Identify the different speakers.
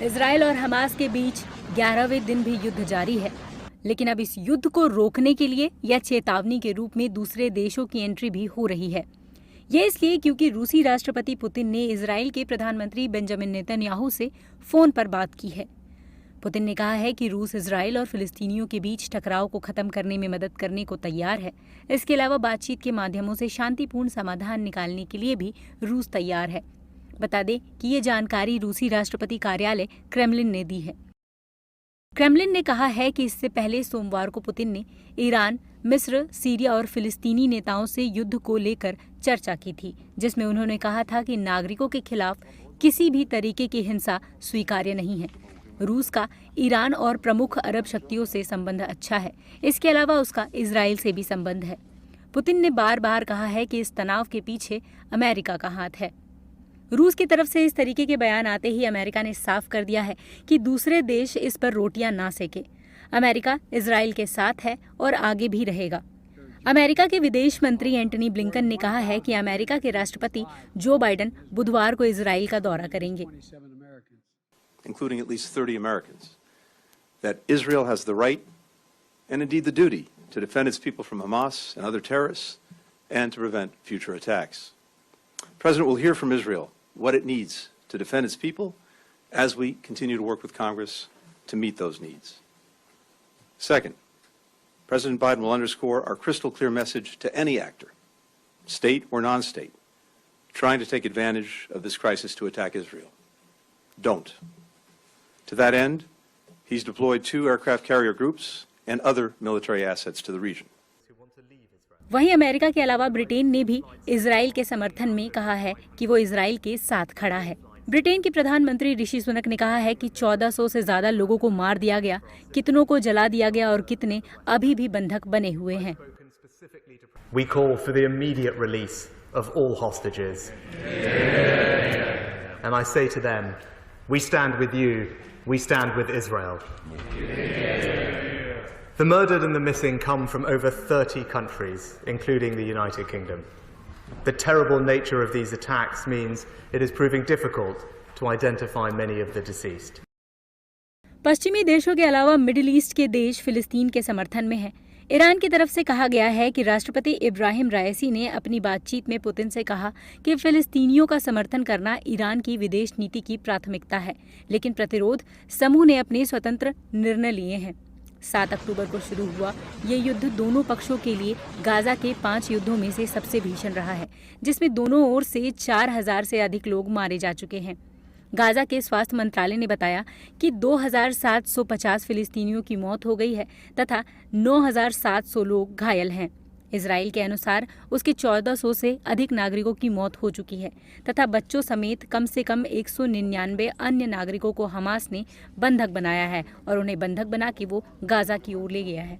Speaker 1: Israel और Hamas के बीच 11वें दिन भी युद्ध जारी है, लेकिन अब इस युद्ध को रोकने के लिए या चेतावनी के रूप में दूसरे देशों की एंट्री भी हो रही है। ये इसलिए क्योंकि रूसी राष्ट्रपति पुतिन ने इजराइल के प्रधानमंत्री बेंजामिन नेतन्याहू से फोन पर बात की है। पुतिन ने कहा है कि रूस इजराइल और फिलिस्तीनियों के बीच टकराव को खत्म करने में मदद करने को तैयार है। इसके अलावा बातचीत के माध्यमों से शांतिपूर्ण समाधान निकालने के लिए भी रूस तैयार है। बता दें कि ये जानकारी रूसी राष्ट्रपति कार्यालय क्रेमलिन ने दी है। क्रेमलिन ने कहा है कि इससे पहले सोमवार को पुतिन ने ईरान, मिस्र, सीरिया और फिलिस्तीनी नेताओं से युद्ध को लेकर चर्चा की थी, जिसमें उन्होंने कहा था कि नागरिकों के खिलाफ किसी भी तरीके की हिंसा स्वीकार्य नहीं है। रूस का ईरान और प्रमुख अरब शक्तियों से संबंध अच्छा है। इसके अलावा उसका इजराइल से भी संबंध है। पुतिन ने बार बार कहा है कि इस तनाव के पीछे अमेरिका का हाथ है। रूस की तरफ से इस तरीके के बयान आते ही अमेरिका ने साफ कर दिया है कि दूसरे देश इस पर रोटियां ना सेके। अमेरिका इजराइल के साथ है और आगे भी रहेगा। अमेरिका के विदेश मंत्री एंटनी ब्लिंकन ने कहा है कि अमेरिका के राष्ट्रपति जो बाइडेन बुधवार को इजराइल का दौरा करेंगे।
Speaker 2: Including at least 30 Americans, that Israel has the right and indeed the duty to defend its people from Hamas and other terrorists and to prevent future attacks. The President will hear from Israel what it needs to defend its people as we continue to work with Congress to meet those needs. Second, President Biden will underscore our crystal clear message to any actor, state or non-state, trying to take advantage of this crisis to attack Israel. Don't. To that end, he's deployed 2 aircraft carrier groups and other military assets to the region.
Speaker 1: वहीं America के अलावा Britain ने भी Israel के समर्थन में कहा है कि वो इजराइल के साथ खड़ा है। ब्रिटेन के प्रधानमंत्री ऋषि सुनक ने कहा है कि 1400 से ज्यादा लोगों को मार दिया गया, कितनों को जला दिया गया और कितने अभी भी बंधक बने हुए हैं।
Speaker 3: We call for the immediate release of all hostages. And I say to them, we stand with you. We stand with Israel. The murdered and the missing come from over 30 countries, including the United Kingdom. The terrible nature of these attacks means it is proving difficult to identify many of the deceased.
Speaker 1: पश्चिमी देशों के अलावा middle east के देश फिलिस्तीन के समर्थन में हैं। ईरान की तरफ से कहा गया है कि राष्ट्रपति इब्राहिम राइसी ने अपनी बातचीत में पुतिन से कहा कि फिलिस्तीनियों का समर्थन करना ईरान की विदेश नीति की प्राथमिकता है, लेकिन प्रतिरोध समूह ने अपने स्वतंत्र निर्णय लिए हैं। 7 अक्टूबर को शुरू हुआ ये युद्ध दोनों पक्षों के लिए गाजा के 5 युद्धों में से सबसे भीषण रहा है, जिसमें दोनों ओर से 4000 से अधिक लोग मारे जा चुके हैं। गाजा के स्वास्थ्य मंत्रालय ने बताया कि 2750 फिलिस्तीनियों की मौत हो गई है तथा 9700 लोग घायल हैं। इजराइल के अनुसार उसके 1400 से अधिक नागरिकों की मौत हो चुकी है तथा बच्चों समेत कम से कम 199 अन्य नागरिकों को हमास ने बंधक बनाया है और उन्हें बंधक बना के वो गाजा की ओर ले गया है।